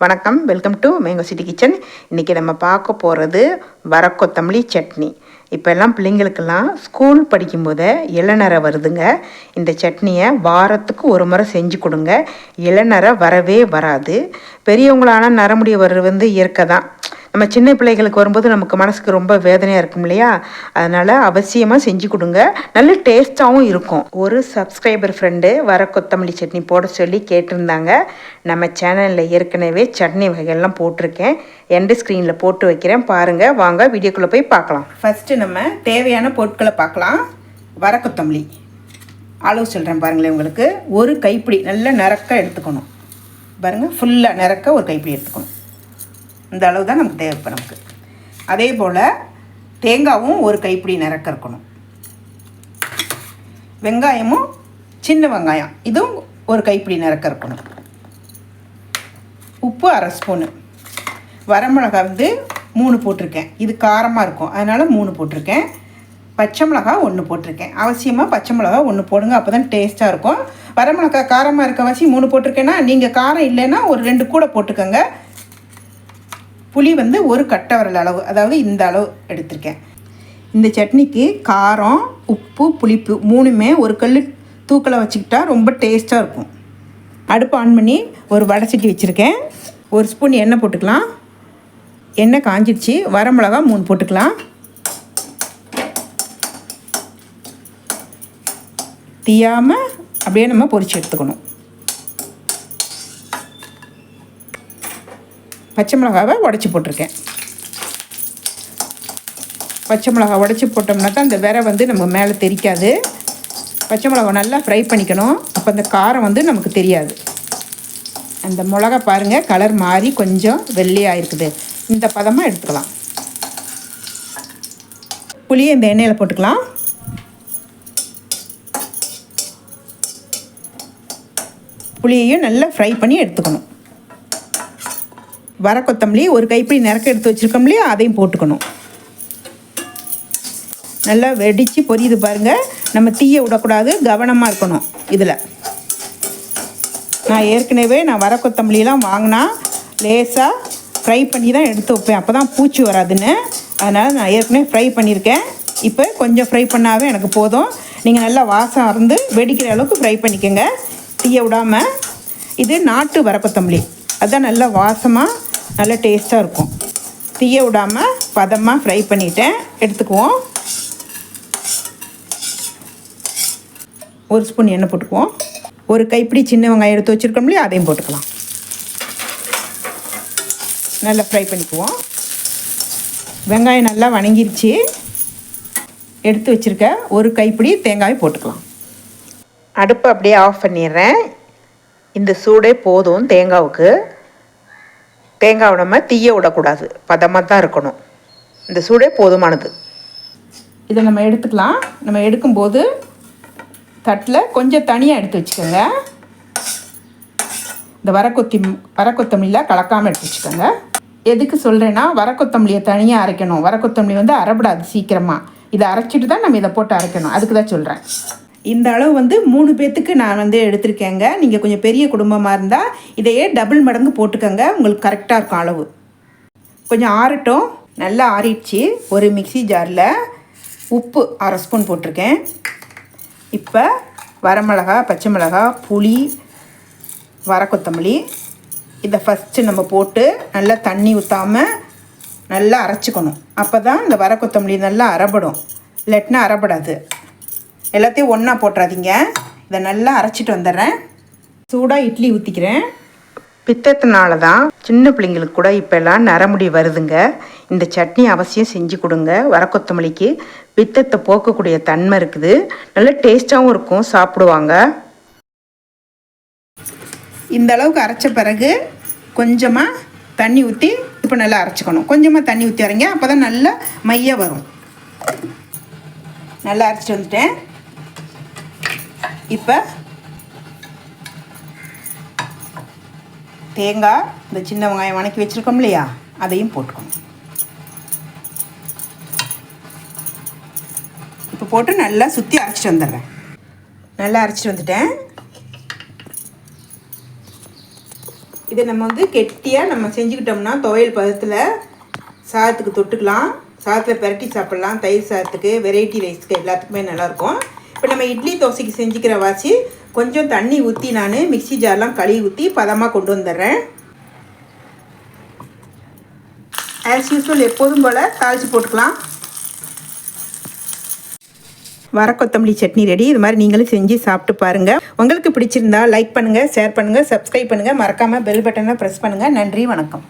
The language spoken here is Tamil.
வணக்கம், welcome to mango city kitchen. இன்றைக்கி நம்ம பார்க்க போகிறது வரக்கொத்தமல்லி சட்னி. இப்போ எல்லாம் பிள்ளைங்களுக்கெல்லாம் ஸ்கூல் படிக்கும்போது இளநரை வருதுங்க. இந்த சட்னியை வாரத்துக்கு ஒரு முறை செஞ்சு கொடுங்க. இளநரை வரவே வராது. பெரியவங்களான நரமுடி வர்றது இயற்கை தான். நம்ம சின்ன பிள்ளைகளுக்கு வரும்போது நமக்கு மனசுக்கு ரொம்ப வேதனையாக இருக்கும் இல்லையா? அதனால் அவசியமாக செஞ்சு கொடுங்க. நல்ல டேஸ்ட்டாகவும் இருக்கும். ஒரு சப்ஸ்கிரைபர் ஃப்ரெண்டு வர கொத்தமல்லி சட்னி போட சொல்லி கேட்டிருந்தாங்க. நம்ம சேனலில் ஏற்கனவே சட்னி வகைகள்லாம் போட்டிருக்கேன். எண்டு ஸ்க்ரீனில் போட்டு வைக்கிறேன், பாருங்கள். வாங்க வீடியோக்குள்ளே போய் பார்க்கலாம். ஃபஸ்ட்டு நம்ம தேவையான பொருட்களை பார்க்கலாம். வர கொத்தமல்லி அளவு சொல்கிறேன் பாருங்களேன். உங்களுக்கு ஒரு கைப்பிடி நல்ல நிறக்க எடுத்துக்கணும். பாருங்கள், ஃபுல்லாக நிறக்க ஒரு கைப்பிடி எடுத்துக்கணும். இந்த அளவு தான் நமக்கு தேவை. இப்போ நமக்கு அதே போல் தேங்காயும் ஒரு கைப்பிடி நிறக்க இருக்கணும். வெங்காயமும் சின்ன வெங்காயம் இதுவும் ஒரு கைப்பிடி நிறக்க இருக்கணும். உப்பு 1/2 ஸ்பூனு. வரமிளகாய் 3 போட்டிருக்கேன். இது காரமாக இருக்கும், அதனால் 3 போட்டிருக்கேன். பச்சை மிளகா 1 போட்டிருக்கேன். அவசியமாக பச்சை மிளகா 1 போடுங்க, அப்போ தான் டேஸ்ட்டாக இருக்கும். வரமிளகாய் காரமாக இருக்கவாசி 3 போட்டிருக்கேன்னா, நீங்கள் காரம் இல்லைன்னா ஒரு 2 கூட போட்டுக்கோங்க. புளி 1 கட்டை விரல் அளவு, அதாவது இந்த அளவு எடுத்திருக்கேன். இந்த சட்னிக்கு காரம், உப்பு, புளிப்பு 3மே ஒரு கல் தூக்கலை வச்சுக்கிட்டா ரொம்ப டேஸ்ட்டாக இருக்கும். அடுப்பு ஆன் பண்ணி ஒரு வடை சட்டி வச்சுருக்கேன். 1 ஸ்பூன் எண்ணெய் போட்டுக்கலாம். எண்ணெய் காஞ்சிடுச்சு. வரமிளகா 3 போட்டுக்கலாம். தீயாமல் அப்படியே நம்ம பொரிச்சு எடுத்துக்கணும். பச்சை மிளகாவை உடச்சி போட்டிருக்கேன். பச்சை மிளகா உடச்சி போட்டோம்னா தான் அந்த விரை நம்ம மேலே தெரிக்காது. பச்சை மிளகா நல்லா ஃப்ரை பண்ணிக்கணும், அப்போ அந்த காரம் நமக்கு தெரியாது. அந்த மிளகா பாருங்கள், கலர் மாறி கொஞ்சம் வெள்ளையாக இருக்குது. இந்த பதமாக எடுத்துக்கலாம். புளியை இந்த எண்ணெயில் போட்டுக்கலாம். புளியையும் நல்லா ஃப்ரை பண்ணி எடுத்துக்கணும். வர கொத்தமல்லி ஒரு கைப்பிடி நிறக்க எடுத்து வச்சுருக்கோம் இல்லையா, அதையும் போட்டுக்கணும். நல்லா வெடித்து பொரியுது பாருங்கள். நம்ம தீயை விடக்கூடாது, கவனமாக இருக்கணும். இதில் நான் ஏற்கனவே வர கொத்தமல்லியெலாம் வாங்கினா லேசாக ஃப்ரை பண்ணி தான் எடுத்து வைப்பேன், அப்போ தான் பூச்சி வராதுன்னு. அதனால் நான் ஏற்கனவே ஃப்ரை பண்ணியிருக்கேன். இப்போ கொஞ்சம் ஃப்ரை பண்ணாவே எனக்கு போதும். நீங்கள் நல்லா வாசம் அறந்து வெடிக்கிற அளவுக்கு ஃப்ரை பண்ணிக்கோங்க, தீயை விடாமல். இது நாட்டு வர கொத்தமல்லி, அதுதான் நல்லா வாசமாக நல்லா டேஸ்ட்டாக இருக்கும். தீயை விடாமல் பதமாக ஃப்ரை பண்ணிவிட்டேன். எடுத்துக்குவோம். 1 ஸ்பூன் எண்ணெய் போட்டுக்குவோம். ஒரு கைப்பிடி சின்ன வெங்காயம் எடுத்து வச்சுருக்கோம் இல்லையா, அதையும் போட்டுக்கலாம். நல்லா ஃப்ரை பண்ணிக்குவோம். வெங்காயம் நல்லா வணங்கிருச்சு. எடுத்து வச்சுருக்க ஒரு கைப்பிடி தேங்காய் போட்டுக்கலாம். அடுப்பை அப்படியே ஆஃப் பண்ணிடுறேன். இந்த சூடே போதும் தேங்காவுக்கு. தேங்காவை நம்ம தீய விடக்கூடாது, பதமாக தான் இருக்கணும். இந்த சூடே போதுமானது. இதை நம்ம எடுத்துக்கலாம். நம்ம எடுக்கும்போது தட்டில் கொஞ்சம் தனியாக எடுத்து வச்சுக்கோங்க. இந்த வரக்கொத்தமல்லியில் கலக்காமல் எடுத்து வச்சுக்கோங்க. எதுக்கு சொல்கிறேன்னா, வரக்கொத்தமல்லியை தனியாக அரைக்கணும். வரக்கொத்தமல்லி அரைப்படாது சீக்கிரமாக. இதை அரைச்சிட்டு தான் நம்ம இதை போட்டு அரைக்கணும், அதுக்கு தான் சொல்கிறேன். இந்த அளவு 3 பேர்த்துக்கு நான் எடுத்திருக்கேங்க. நீங்கள் கொஞ்சம் பெரிய குடும்பமாக இருந்தால் இதையே டபுள் மடங்கு போட்டுக்கோங்க, உங்களுக்கு கரெக்டாக இருக்கும் அளவு. கொஞ்சம் ஆறட்டும். நல்லா ஆறிடுச்சு. ஒரு மிக்ஸி ஜாரில் உப்பு 1/2 ஸ்பூன் போட்டிருக்கேன். இப்போ வரமிளகா, பச்சை மிளகா, புளி, வர கொத்தமல்லி இதை ஃபஸ்ட்டு நம்ம போட்டு நல்லா தண்ணி ஊற்றாமல் நல்லா அரைச்சிக்கணும். அப்போ தான் இந்த வர கொத்தமல்லி நல்லா அரைப்படும், இல்லாட்டினா அரைப்படாது. எல்லாத்தையும் ஒன்றா போட்டுறாதீங்க. இதை நல்லா அரைச்சிட்டு வந்துடுறேன். சூடாக இட்லி ஊற்றிக்கிறேன். பித்தத்தினால தான் சின்ன பிள்ளைங்களுக்கு கூட இப்போல்லாம் நரமுடி வருதுங்க. இந்த சட்னி அவசியம் செஞ்சு கொடுங்க. வர கொத்தமல்லிக்கு பித்தத்தை போக்கக்கூடிய தன்மை இருக்குது. நல்ல டேஸ்ட்டாகவும் இருக்கும், சாப்பிடுவாங்க. இந்த அளவுக்கு அரைச்ச பிறகு கொஞ்சமாக தண்ணி ஊற்றி இப்போ நல்லா அரைச்சிக்கணும். கொஞ்சமாக தண்ணி ஊற்றி அரைங்க, அப்போ தான் நல்லா மைய வரும். நல்லா அரைச்சிட்டு வந்துட்டேன். இப்போ தேங்காய், இந்த சின்ன வெங்காயம் வணக்கி வச்சுருக்கோம் இல்லையா, அதையும் போட்டுக்கணும். இப்போ போட்டு நல்லா சுற்றி அரைச்சிட்டு வந்துடுறேன். நல்லா அரைச்சிட்டு வந்துட்டேன். இதை நம்ம வந்து கெட்டியாக நம்ம செஞ்சுக்கிட்டோம்னா துவையல் பதத்தில் சாதத்துக்கு தொட்டுக்கலாம், சாதத்தில் பெரட்டி சாப்பிட்லாம், தயிர் சாதத்துக்கு, வெரைட்டி ரைஸ்க்கு எல்லாத்துக்குமே நல்லாயிருக்கும். இப்போ நம்ம இட்லி தோசைக்கு செஞ்சுக்கிற வாசி கொஞ்சம் தண்ணி ஊற்றி நான் மிக்ஸி ஜார்லாம் கழுவி ஊற்றி பதமாக கொண்டு வந்துடுறேன். ஆஸ் யூஸ்வல் எப்போதும் போல் தாளித்து போட்டுக்கலாம். வர கொத்தமல்லி சட்னி ரெடி. இது மாதிரி நீங்களும் செஞ்சு சாப்பிட்டு பாருங்கள். உங்களுக்கு பிடிச்சிருந்தா லைக் பண்ணுங்கள், ஷேர் பண்ணுங்கள், சப்ஸ்கிரைப் பண்ணுங்கள். மறக்காமல் பெல் பட்டனை ப்ரெஸ் பண்ணுங்கள். நன்றி, வணக்கம்.